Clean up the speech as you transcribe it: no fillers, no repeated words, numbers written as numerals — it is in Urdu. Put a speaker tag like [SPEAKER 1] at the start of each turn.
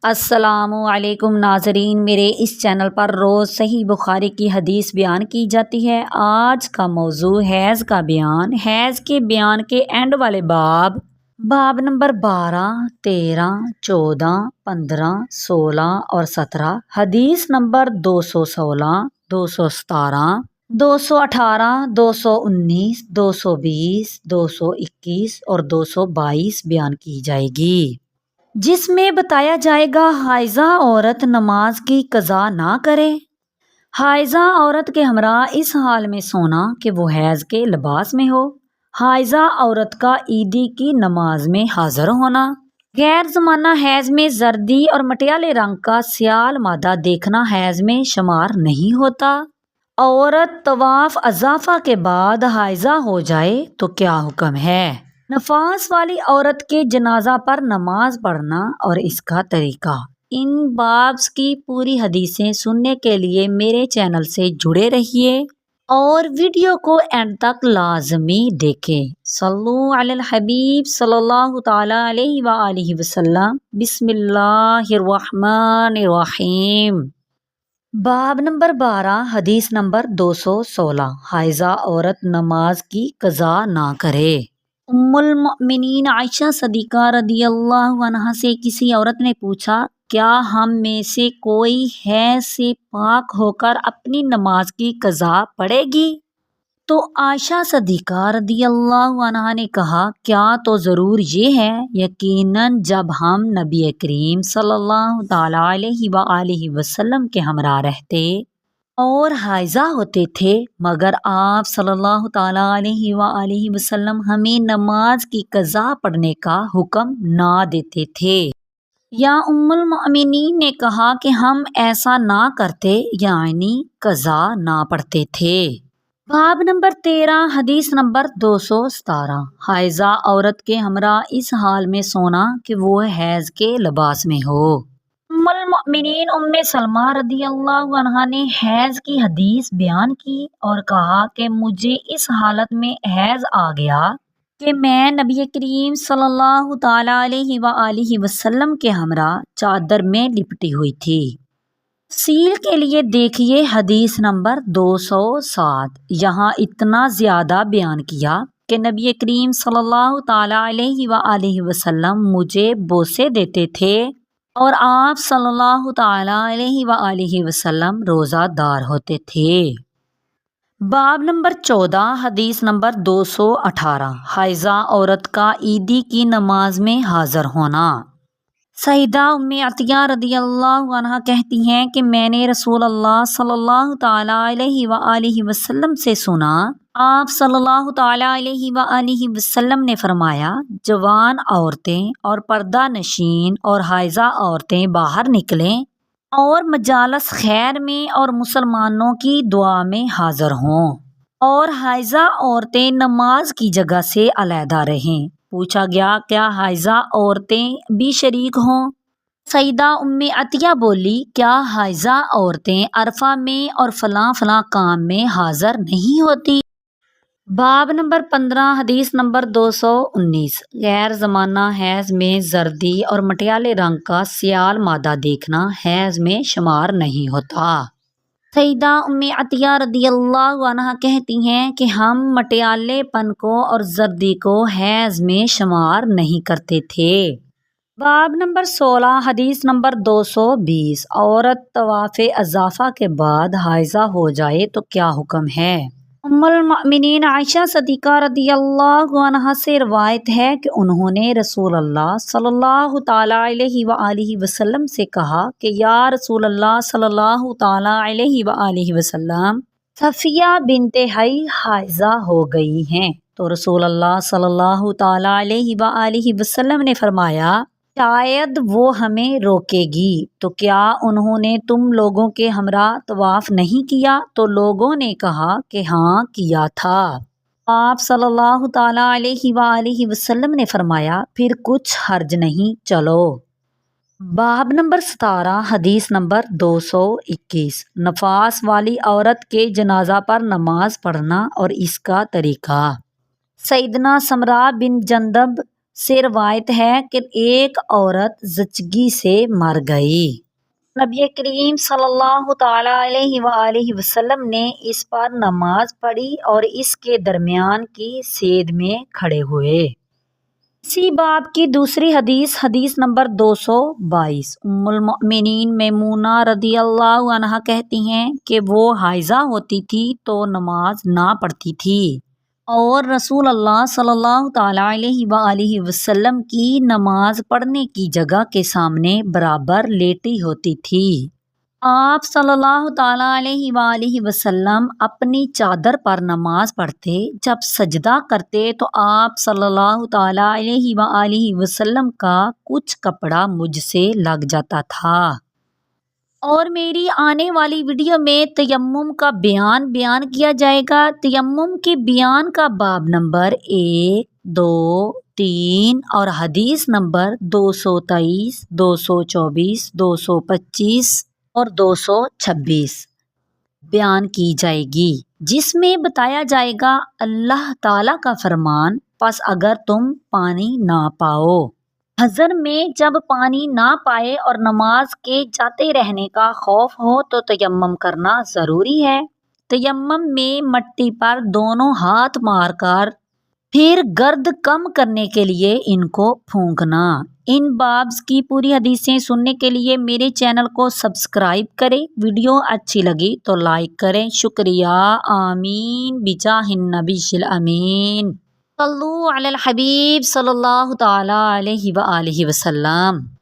[SPEAKER 1] السلام علیکم ناظرین، میرے اس چینل پر روز صحیح بخاری کی حدیث بیان کی جاتی ہے۔ آج کا موضوع حیض کا بیان۔ حیض کے بیان کے اینڈ والے باب نمبر 12، 13، 14، 15، 16 اور 17، حدیث نمبر 216، 217، 218، 219، 220، 221 اور 222 بیان کی جائے گی، جس میں بتایا جائے گا حائضہ عورت نماز کی قضا نہ کرے۔ حائضہ عورت کے ہمراہ اس حال میں سونا کہ وہ حیض کے لباس میں ہو۔ حائضہ عورت کا عیدی کی نماز میں حاضر ہونا۔ غیر زمانہ حیض میں زردی اور مٹیالے رنگ کا سیال مادہ دیکھنا حیض میں شمار نہیں ہوتا۔ عورت طواف اضافہ کے بعد حائضہ ہو جائے تو کیا حکم ہے؟ نفاس والی عورت کے جنازہ پر نماز پڑھنا اور اس کا طریقہ۔ ان بابس کی پوری حدیثیں سننے کے لیے میرے چینل سے جڑے رہیے اور ویڈیو کو اینڈ تک لازمی دیکھیں۔ صلو علی الحبیب صلی اللہ تعالی علیہ وآلہ وسلم۔ بسم اللہ الرحمن الرحیم۔ باب نمبر 12، حدیث نمبر 216، حائضہ عورت نماز کی قضا نہ کرے۔ ام المؤمنین عائشہ صدیقہ رضی اللہ عنہا سے کسی عورت نے پوچھا، کیا ہم میں سے کوئی حیض سے پاک ہو کر اپنی نماز کی قضا پڑھے گی؟ تو عائشہ صدیقہ رضی اللہ عنہا نے کہا، کیا تو ضرور یہ ہے، یقیناً جب ہم نبی کریم صلی اللہ تعالی علیہ وآلہ وسلم کے ہمراہ رہتے اور حائضہ ہوتے تھے، مگر آپ صلی اللہ تعالیٰ علیہ وآلہ وسلم ہمیں نماز کی قضا پڑھنے کا حکم نہ دیتے تھے۔ یا ام المؤمنین نے کہا کہ ہم ایسا نہ کرتے، یعنی قضا نہ پڑھتے تھے۔ باب نمبر 13، حدیث نمبر 217، حائضہ عورت کے ہمراہ اس حال میں سونا کہ وہ حیض کے لباس میں ہو۔ ام المؤمنین ام سلمہ رضی اللہ عنہا نے حیض کی حدیث بیان کی اور کہا کہ مجھے اس حالت میں حیض آ گیا کہ میں نبی کریم صلی اللہ تعالی علیہ وآلہ وسلم کے ہمراہ چادر میں لپٹی ہوئی تھی۔ تفصیل کے لیے دیکھیے حدیث نمبر 207۔ یہاں اتنا زیادہ بیان کیا کہ نبی کریم صلی اللہ تعالی علیہ وآلہ وسلم مجھے بوسے دیتے تھے اور آپ صلی اللہ تعالی علیہ وآلہ وسلم روزہ دار ہوتے تھے۔ باب نمبر 14، حدیث نمبر 218، حائضہ عورت کا عیدی کی نماز میں حاضر ہونا۔ سیدہ ام عطیہ رضی اللہ عنہا کہتی ہیں کہ میں نے رسول اللہ صلی اللہ تعالی علیہ وآلہ وسلم سے سنا، آپ صلی اللہ تعالی علیہ وآلہ وسلم نے فرمایا، جوان عورتیں اور پردہ نشین اور حائضہ عورتیں باہر نکلیں اور مجالس خیر میں اور مسلمانوں کی دعا میں حاضر ہوں، اور حائضہ عورتیں نماز کی جگہ سے علیحدہ رہیں۔ پوچھا گیا، کیا حائضہ عورتیں بھی شریک ہوں؟ سیدہ ام عطیہ بولی، کیا حائضہ عورتیں عرفہ میں اور فلاں فلاں کام میں حاضر نہیں ہوتی؟ باب نمبر 15، حدیث نمبر 219، غیر زمانہ حیض میں زردی اور مٹیالے رنگ کا سیال مادہ دیکھنا حیض میں شمار نہیں ہوتا۔ سیدہ ام عطیہ رضی اللہ عنہا کہتی ہیں کہ ہم مٹیالے پن کو اور زردی کو حیض میں شمار نہیں کرتے تھے۔ باب نمبر 16، حدیث نمبر 220، عورت طواف اضافہ کے بعد حائضہ ہو جائے تو کیا حکم ہے؟ ام المؤمنین عائشہ صدیقہ رضی اللہ عنہا سے روایت ہے کہ انہوں نے رسول اللہ صلی اللہ تعالی علیہ وآلہ وسلم سے کہا کہ یا رسول اللہ صلی اللہ تعالی علیہ وآلہ وسلم، صفیہ بنت حی حائضہ ہو گئی ہیں۔ تو رسول اللہ صلی اللہ تعالی علیہ وآلہ وسلم نے فرمایا، شاید وہ ہمیں روکے گی۔ تو کیا انہوں نے تم لوگوں کے ہمراہ طواف نہیں کیا؟ تو لوگوں نے کہا کہ ہاں کیا تھا۔ آپ صلی اللہ تعالی علیہ وآلہ وسلم نے فرمایا، پھر کچھ حرج نہیں، چلو۔ باب نمبر 17، حدیث نمبر 221، نفاس والی عورت کے جنازہ پر نماز پڑھنا اور اس کا طریقہ۔ سیدنا سمرہ بن جندب سے روایت ہے کہ ایک عورت زچگی سے مر گئی۔ نبی کریم صلی اللہ تعالیٰ علیہ وآلہ وسلم نے اس پر نماز پڑھی اور اس کے درمیان کی سید میں کھڑے ہوئے۔ اسی باب کی دوسری حدیث، حدیث نمبر 222، ام المؤمنین میمونہ رضی اللہ عنہا کہتی ہیں کہ وہ حائضہ ہوتی تھی تو نماز نہ پڑھتی تھی اور رسول اللہ صلی اللہ تعالیٰ علیہ وآلہ وسلم کی نماز پڑھنے کی جگہ کے سامنے برابر لیٹی ہوتی تھی۔ آپ صلی اللہ تعالیٰ علیہ وآلہ وسلم اپنی چادر پر نماز پڑھتے، جب سجدہ کرتے تو آپ صلی اللہ تعالیٰ علیہ وآلہ وسلم کا کچھ کپڑا مجھ سے لگ جاتا تھا۔ اور میری آنے والی ویڈیو میں تیمم کا بیان کیا جائے گا۔ تیمم کے بیان کا باب نمبر 1، 2، 3 اور حدیث نمبر 223، 224، 225 اور 226 بیان کی جائے گی، جس میں بتایا جائے گا اللہ تعالیٰ کا فرمان، پس اگر تم پانی نہ پاؤ، حضر میں جب پانی نہ پائے اور نماز کے جاتے رہنے کا خوف ہو تو تیمم کرنا ضروری ہے۔ تیمم میں مٹی پر دونوں ہاتھ مار کر پھر گرد کم کرنے کے لیے ان کو پھونکنا۔ ان بابز کی پوری حدیثیں سننے کے لیے میرے چینل کو سبسکرائب کریں۔ ویڈیو اچھی لگی تو لائک کریں۔ شکریہ۔ آمین بجاہ النبی الامین۔ صلو علی الحبیب صلی اللہ تعالیٰ علیہ وآلہ وسلم۔